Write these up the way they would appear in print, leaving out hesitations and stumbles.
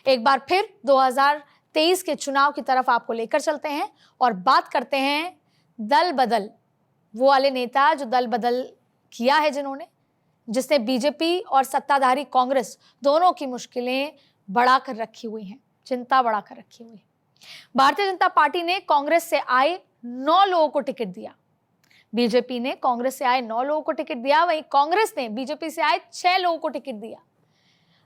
एक बार फिर 2023 के चुनाव की तरफ आपको लेकर चलते हैं और बात करते हैं दल बदल, वो वाले नेता जो दल बदल किया है, जिसने बीजेपी और सत्ताधारी कांग्रेस दोनों की मुश्किलें बढ़ा कर रखी हुई हैं, चिंता बढ़ा कर रखी हुई है। भारतीय जनता पार्टी ने कांग्रेस से आए 9 लोगों को टिकट दिया, बीजेपी ने कांग्रेस से आए 9 लोगों को टिकट दिया, वहीं कांग्रेस ने बीजेपी से आए 6 लोगों को टिकट दिया।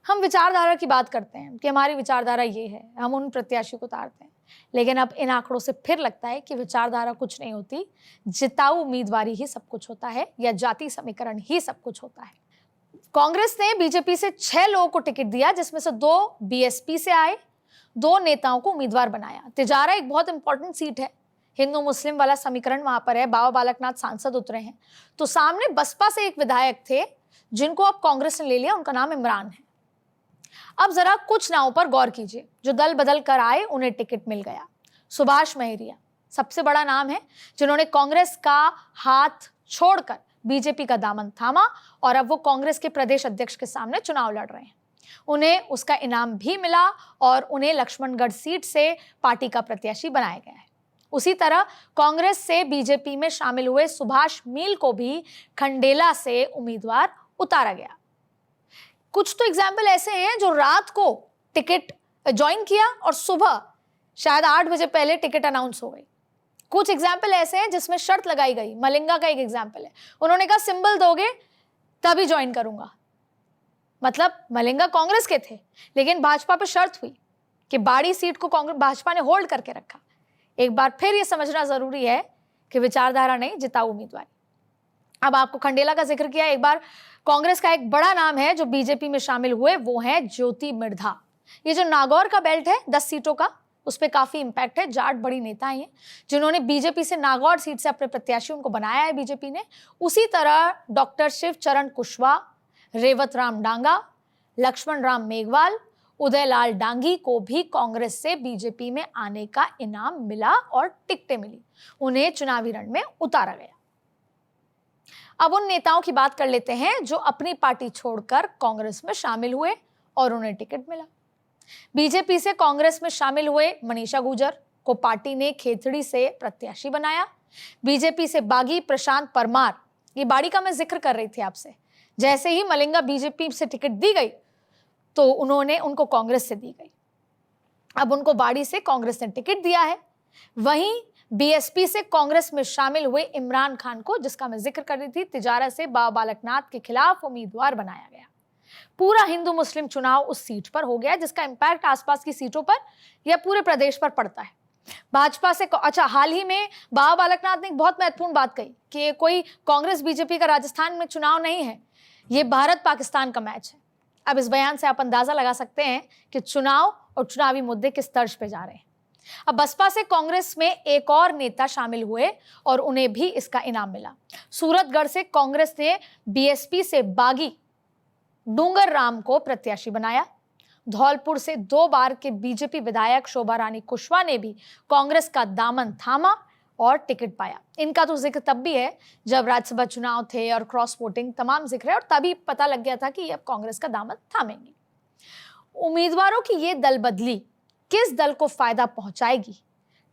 हम विचारधारा की बात करते हैं कि हमारी विचारधारा ये है, हम उन प्रत्याशी को उतारते हैं, लेकिन अब इन आंकड़ों से फिर लगता है कि विचारधारा कुछ नहीं होती, जिताऊ उम्मीदवारी ही सब कुछ होता है या जाति समीकरण ही सब कुछ होता है। कांग्रेस ने बीजेपी से 6 लोगों को टिकट दिया, जिसमें से 2 बीएसपी से आए, 2 नेताओं को उम्मीदवार बनाया। तिजारा एक बहुत इंपॉर्टेंट सीट है, हिंदू मुस्लिम वाला समीकरण वहां पर है, बाबा बालकनाथ सांसद उतरे हैं, तो सामने बसपा से एक विधायक थे जिनको अब कांग्रेस ने ले लिया, उनका नाम इमरान है। अब जरा कुछ नामों पर गौर कीजिए, जो दल बदल कर आए उन्हें टिकट मिल गया। सुभाष महरिया सबसे बड़ा नाम है, जिन्होंने कांग्रेस का हाथ छोड़कर बीजेपी का दामन थामा और अब वो कांग्रेस के प्रदेश अध्यक्ष के सामने चुनाव लड़ रहे हैं। उन्हें उसका इनाम भी मिला और उन्हें लक्ष्मणगढ़ सीट से पार्टी का प्रत्याशी बनाया गया है। उसी तरह कांग्रेस से बीजेपी में शामिल हुए सुभाष मील को भी खंडेला से उम्मीदवार उतारा गया। कुछ तो एग्जाम्पल ऐसे हैं जो रात को टिकट ज्वाइन किया और सुबह शायद 8 बजे पहले टिकट अनाउंस हो गई। कुछ एग्जाम्पल ऐसे हैं जिसमें शर्त लगाई गई, मलिंगा का एक एग्जाम्पल है, उन्होंने कहा सिंबल दोगे तभी ज्वाइन करूंगा। मतलब मलिंगा कांग्रेस के थे, लेकिन भाजपा पर शर्त हुई कि बाड़ी सीट को कांग्रेस भाजपा ने होल्ड करके रखा। एक बार फिर यह समझना जरूरी है कि विचारधारा नहीं, जिताऊ उम्मीदवारी। अब आपको खंडेला का जिक्र किया, एक बार कांग्रेस का एक बड़ा नाम है जो बीजेपी में शामिल हुए, वो है ज्योति मिर्धा। ये जो नागौर का बेल्ट है 10 सीटों का, उस पर काफी इंपैक्ट है, जाट बड़ी नेता हैं जिन्होंने बीजेपी से नागौर सीट से अपने प्रत्याशी उनको बनाया है बीजेपी ने। उसी तरह डॉक्टर शिवचरण कुशवाहा, रेवत राम डांगा, लक्ष्मण राम मेघवाल, उदयलाल डांगी को भी कांग्रेस से बीजेपी में आने का इनाम मिला और टिकटें मिली, उन्हें चुनावी रण में उतारा गया। अब उन नेताओं की बात कर लेते हैं जो अपनी पार्टी छोड़कर कांग्रेस में शामिल हुए और उन्हें टिकट मिला। बीजेपी से कांग्रेस में शामिल हुए मनीषा गुर्जर को पार्टी ने खेतड़ी से प्रत्याशी बनाया। बीजेपी से बागी प्रशांत परमार, ये बाड़ी का मैं जिक्र कर रही थी आपसे, जैसे ही मलिंगा बीजेपी से टिकट दी गई तो उनको कांग्रेस से दी गई। अब उनको बाड़ी से कांग्रेस ने टिकट दिया है। वहीं बीएसपी से कांग्रेस में शामिल हुए इमरान खान को, जिसका मैं जिक्र कर रही थी, तिजारा से बाबा बालकनाथ के खिलाफ उम्मीदवार बनाया गया। पूरा हिंदू मुस्लिम चुनाव उस सीट पर हो गया, जिसका इंपैक्ट आसपास की सीटों पर या पूरे प्रदेश पर पड़ता है। भाजपा से हाल ही में बाबा बालकनाथ ने एक बहुत महत्वपूर्ण बात कही कि कोई कांग्रेस बीजेपी का राजस्थान में चुनाव नहीं है, ये भारत पाकिस्तान का मैच है। अब इस बयान से आप अंदाजा लगा सकते हैं कि चुनाव और चुनावी मुद्दे किस तर्ज पे जा रहे हैं। अब बसपा से कांग्रेस में एक और नेता शामिल हुए और उन्हें भी इसका इनाम मिला। सूरतगढ़ से कांग्रेस ने बीएसपी से बागी डूंगर राम को प्रत्याशी बनाया। धौलपुर से 2 बार के बीजेपी विधायक शोभा रानी कुशवाहा ने भी कांग्रेस का दामन थामा और टिकट पाया। इनका तो जिक्र तब भी है जब राज्यसभा चुनाव थे और क्रॉस वोटिंग, तमाम जिक्र है, और तभी पता लग गया था कि ये अब कांग्रेस का दामन थामेंगे। उम्मीदवारों की ये दल बदली किस दल को फायदा पहुंचाएगी,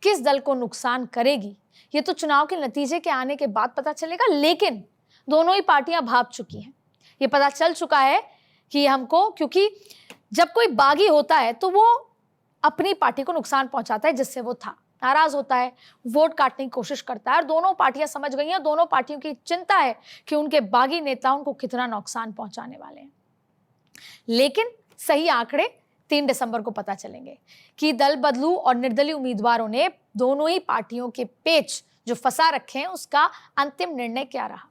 किस दल को नुकसान करेगी, ये तो चुनाव के नतीजे के आने के बाद पता चलेगा। लेकिन दोनों ही पार्टियां भाग चुकी हैं, ये पता चल चुका है कि हमको, क्योंकि जब कोई बागी होता है तो वो अपनी पार्टी को नुकसान पहुंचाता है जिससे वो था, नाराज होता है, वोट काटने की कोशिश करता है। और दोनों पार्टियां समझ गई हैं, दोनों पार्टियों की चिंता है कि उनके बागी नेता उनको कितना नुकसान पहुंचाने वाले हैं। लेकिन सही आंकड़े 3 दिसंबर को पता चलेंगे कि दल बदलू और निर्दलीय उम्मीदवारों ने दोनों ही पार्टियों के पेच जो फंसा रखे हैं उसका अंतिम निर्णय क्या रहा।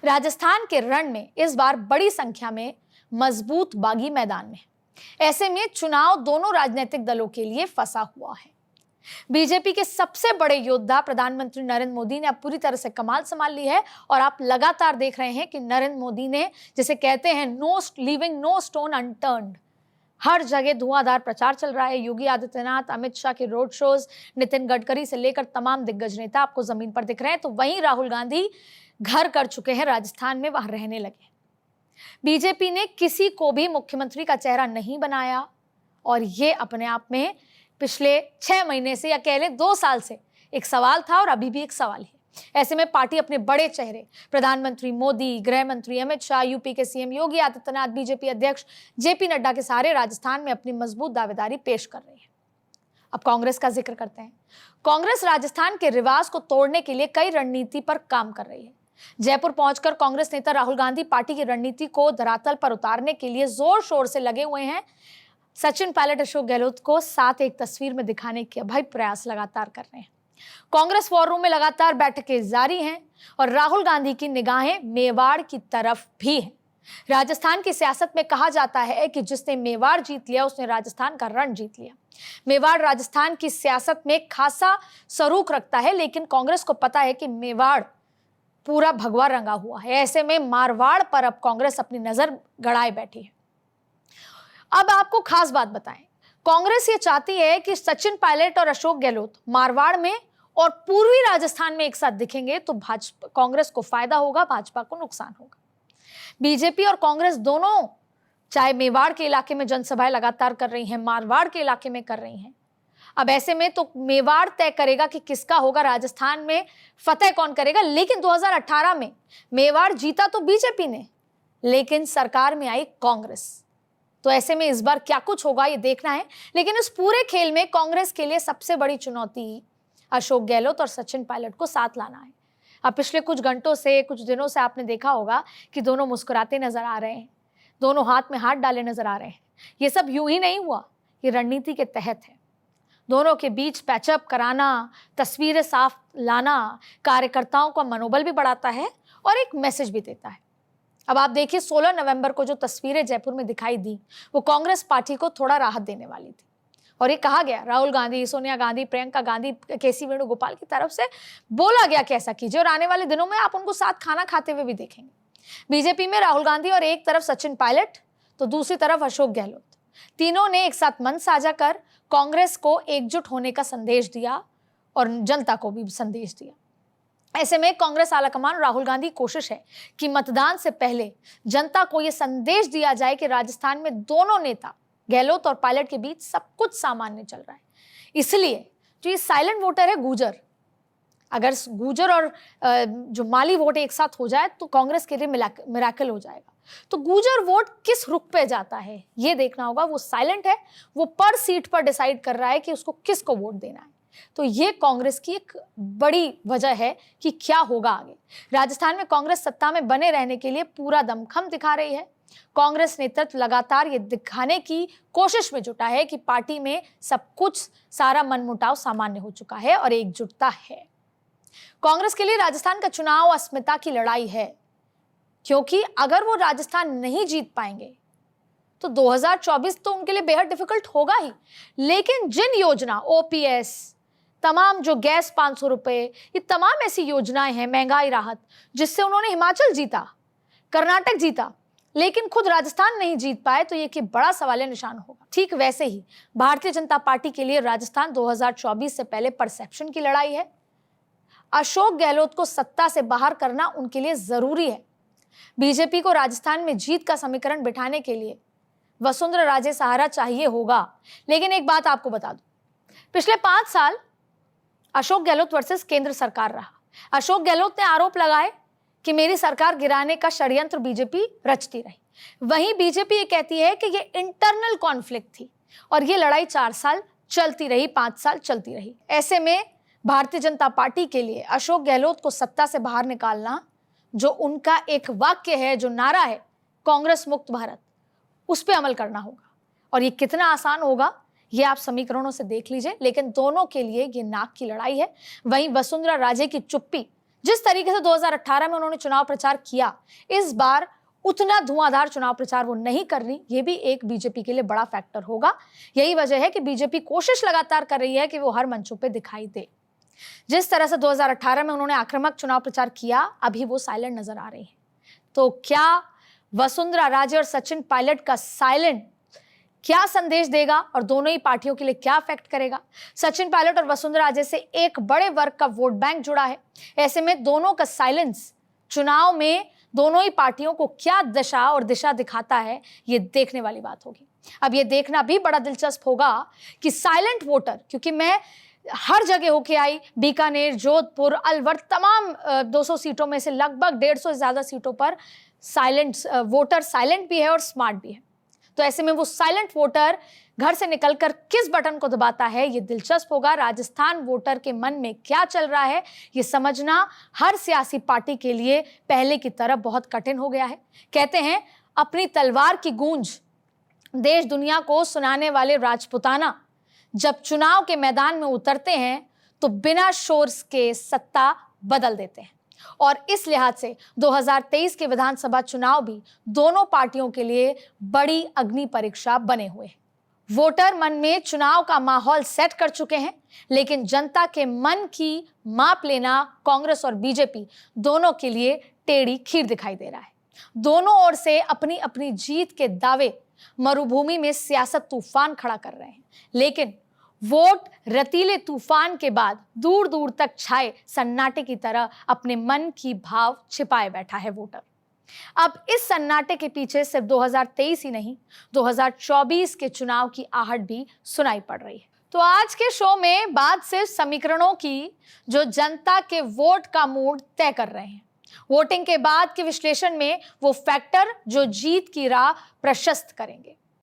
राजस्थान के रण में इस बार बड़ी संख्या में मजबूत बागी मैदान में, ऐसे में चुनाव दोनों राजनीतिक दलों के लिए फंसा हुआ है। बीजेपी के सबसे बड़े योद्धा प्रधानमंत्री नरेंद्र मोदी ने अब पूरी तरह से कमाल संभाल ली है और आप लगातार देख रहे हैं कि नरेंद्र मोदी ने, जिसे कहते हैं लीविंग नो स्टोन अनटर्न्ड, हर जगह धुआंधार प्रचार चल रहा है। योगी आदित्यनाथ, अमित शाह के रोड शोज, नितिन गडकरी से लेकर तमाम दिग्गज नेता आपको जमीन पर दिख रहे हैं। तो वहीं राहुल गांधी घर कर चुके हैं राजस्थान में, वहां रहने लगे। बीजेपी ने किसी को भी मुख्यमंत्री का चेहरा नहीं बनाया और ये अपने आप में पिछले 6 महीने से या कह लें 2 साल से एक सवाल था और अभी भी एक सवाल है। ऐसे में पार्टी अपने बड़े चेहरे प्रधानमंत्री मोदी, गृह मंत्री अमित शाह, यूपी के सीएम योगी आदित्यनाथ, बीजेपी अध्यक्ष जेपी नड्डा के सहारे राजस्थान में अपनी मजबूत दावेदारी पेश कर रही है। अब कांग्रेस का जिक्र करते हैं। कांग्रेस राजस्थान के रिवाज को तोड़ने के लिए कई रणनीति पर काम कर रही है। जयपुर पहुंचकर कांग्रेस नेता राहुल गांधी पार्टी की रणनीति को धरातल पर उतारने के लिए जोर शोर से लगे हुए हैं। सचिन पायलट, अशोक गहलोत को साथ एक तस्वीर में दिखाने के अभय प्रयास लगातार कर रहे हैं। कांग्रेस वॉर रूम में लगातार बैठकें जारी हैं और राहुल गांधी की निगाहें मेवाड़ की तरफ भी हैं। राजस्थान की सियासत में कहा जाता है कि जिसने मेवाड़ जीत लिया उसने राजस्थान का रण जीत लिया। मेवाड़ राजस्थान की सियासत में खासा सरूख रखता है, लेकिन कांग्रेस को पता है कि मेवाड़ पूरा भगवा रंगा हुआ है। ऐसे में मारवाड़ पर अब कांग्रेस अपनी नजर गड़ाए बैठी है। अब आपको खास बात बताएं, कांग्रेस ये चाहती है कि सचिन पायलट और अशोक गहलोत मारवाड़ में और पूर्वी राजस्थान में एक साथ दिखेंगे तो भाजपा कांग्रेस को फायदा होगा, भाजपा को नुकसान होगा। बीजेपी और कांग्रेस दोनों चाहे मेवाड़ के इलाके में जनसभाएं लगातार कर रही हैं, मारवाड़ के इलाके में कर रही हैं। अब ऐसे में तो मेवाड़ तय करेगा कि किसका होगा राजस्थान में फतेह कौन करेगा। लेकिन 2018 में मेवाड़ जीता तो बीजेपी ने, लेकिन सरकार में आई कांग्रेस। तो ऐसे में इस बार क्या कुछ होगा ये देखना है। लेकिन इस पूरे खेल में कांग्रेस के लिए सबसे बड़ी चुनौती अशोक गहलोत और सचिन पायलट को साथ लाना है। अब पिछले कुछ घंटों से, कुछ दिनों से आपने देखा होगा कि दोनों मुस्कुराते नजर आ रहे हैं, दोनों हाथ में हाथ डाले नजर आ रहे हैं। ये सब यूं ही नहीं हुआ, ये रणनीति के तहत है। दोनों के बीच पैचअप कराना, तस्वीरें साफ लाना कार्यकर्ताओं का मनोबल भी बढ़ाता है और एक मैसेज भी देता है। अब आप देखिए 16 नवंबर को जो तस्वीरें जयपुर में दिखाई दी वो कांग्रेस पार्टी को थोड़ा राहत देने वाली थी। और ये कहा गया राहुल गांधी, सोनिया गांधी, प्रियंका गांधी, केसी वेणुगोपाल की तरफ से बोला गया कि ऐसा कीजिए और आने वाले दिनों में आप उनको साथ खाना खाते हुए भी देखेंगे। बीजेपी में राहुल गांधी और एक तरफ सचिन पायलट तो दूसरी तरफ अशोक गहलोत, तीनों ने एक साथ मंच साझा कर कांग्रेस को एकजुट होने का संदेश दिया और जनता को भी संदेश दिया। ऐसे में कांग्रेस आलाकमान राहुल गांधी की कोशिश है कि मतदान से पहले जनता को यह संदेश दिया जाए कि राजस्थान में दोनों नेता गहलोत और पायलट के बीच सब कुछ सामान्य चल रहा है। इसलिए जो ये साइलेंट वोटर है गुर्जर, अगर गुर्जर और जो माली वोट एक साथ हो जाए तो कांग्रेस के लिए मिराकल हो जाएगा। तो गुर्जर वोट किस रुख पे जाता है ये देखना होगा। वो साइलेंट है, वो पर सीट पर डिसाइड कर रहा है कि उसको किसको वोट देना है। तो ये कांग्रेस की एक बड़ी वजह है कि क्या होगा आगे। राजस्थान में कांग्रेस सत्ता में बने रहने के लिए पूरा दमखम दिखा रही है। कांग्रेस नेतृत्व लगातार ये दिखाने की कोशिश में जुटा है कि पार्टी में सब कुछ, सारा मनमुटाव सामान्य हो चुका है और एकजुटता है। कांग्रेस के लिए राजस्थान का चुनाव अस्मिता की लड़ाई है, क्योंकि अगर वो राजस्थान नहीं जीत पाएंगे तो 2024 तो उनके लिए बेहद डिफिकल्ट होगा ही। लेकिन जिन योजना, ओपीएस, तमाम जो गैस 500 रुपए, ये तमाम ऐसी योजनाएं हैं, महंगाई राहत, जिससे उन्होंने हिमाचल जीता, कर्नाटक जीता, लेकिन खुद राजस्थान नहीं जीत पाए, तो ये कि बड़ा सवालिया निशान होगा। ठीक वैसे ही भारतीय जनता पार्टी के लिए राजस्थान 2024 से पहले परसेप्शन की लड़ाई है। अशोक गहलोत को सत्ता से बाहर करना उनके लिए जरूरी है। बीजेपी को राजस्थान में जीत का समीकरण बिठाने के लिए वसुंधरा राजे सहारा चाहिए होगा। लेकिन एक बात आपको बता दूं, पिछले 5 साल अशोक गहलोत वर्सेस केंद्र सरकार रहा। अशोक गहलोत ने आरोप लगाए कि मेरी सरकार गिराने का षड्यंत्र बीजेपी रचती रही। वहीं बीजेपी ये कहती है कि ये इंटरनल कॉन्फ्लिक्ट थी और ये लड़ाई 4 साल चलती रही, 5 साल चलती रही। ऐसे में भारतीय जनता पार्टी के लिए अशोक गहलोत को सत्ता से बाहर निकालना, जो उनका एक वाक्य है, जो नारा है कांग्रेस मुक्त भारत, उस पर अमल करना होगा। और ये कितना आसान होगा ये आप समीकरणों से देख लीजिए। लेकिन दोनों के लिए ये नाक की लड़ाई है। वहीं वसुंधरा राजे की चुप्पी, जिस तरीके से 2018 में उन्होंने चुनाव प्रचार किया, इस बार उतना धुआंधार चुनाव प्रचार वो नहीं कर रही, ये भी एक बीजेपी के लिए बड़ा फैक्टर होगा। यही वजह है कि बीजेपी कोशिश लगातार कर रही है कि वो हर मंचों पे दिखाई दे। जिस तरह से 2018 में उन्होंने आक्रामक चुनाव प्रचार किया, अभी वो साइलेंट नजर आ रही है। तो क्या वसुंधरा राजे और सचिन पायलट का साइलेंट क्या संदेश देगा और दोनों ही पार्टियों के लिए क्या इफेक्ट करेगा? सचिन पायलट और वसुंधरा राजे से एक बड़े वर्ग का वोट बैंक जुड़ा है। ऐसे में दोनों का साइलेंस चुनाव में दोनों ही पार्टियों को क्या दशा और दिशा दिखाता है, ये देखने वाली बात होगी। अब ये देखना भी बड़ा दिलचस्प होगा कि साइलेंट वोटर, क्योंकि मैं हर जगह होके आई, बीकानेर, जोधपुर, अलवर, तमाम 200 सीटों में से लगभग 150 से ज़्यादा सीटों पर साइलेंट वोटर साइलेंट भी है और स्मार्ट भी है। तो ऐसे में वो साइलेंट वोटर घर से निकलकर किस बटन को दबाता है, ये दिलचस्प होगा। राजस्थान वोटर के मन में क्या चल रहा है, ये समझना हर सियासी पार्टी के लिए पहले की तरह बहुत कठिन हो गया है। कहते हैं, अपनी तलवार की गूंज देश दुनिया को सुनाने वाले राजपुताना जब चुनाव के मैदान में उतरते हैं तो बिना शोर के सत्ता बदल देते हैं। और इस लिहाज से 2023 के विधानसभा चुनाव भी दोनों पार्टियों के लिए बड़ी अग्नि परीक्षा बने हुए हैं। वोटर मन में चुनाव का माहौल सेट कर चुके हैं, लेकिन जनता के मन की माप लेना कांग्रेस और बीजेपी दोनों के लिए टेढ़ी खीर दिखाई दे रहा है। दोनों ओर से अपनी अपनी जीत के दावे मरुभूमि में सियासत तूफान खड़ा कर रहे हैं, लेकिन वोट रतीले तूफान के बाद दूर दूर तक छाए सन्नाटे की तरह अपने मन की भाव छिपाए बैठा है वोटर। अब इस सन्नाटे के पीछे सिर्फ 2023 ही नहीं, 2024 के चुनाव की आहट भी सुनाई पड़ रही है। तो आज के शो में बात सिर्फ समीकरणों की जो जनता के वोट का मूड तय कर रहे हैं, वोटिंग के बाद के विश्लेषण में वो फैक्टर जो जीत की राह प्रशस्त करेंगे।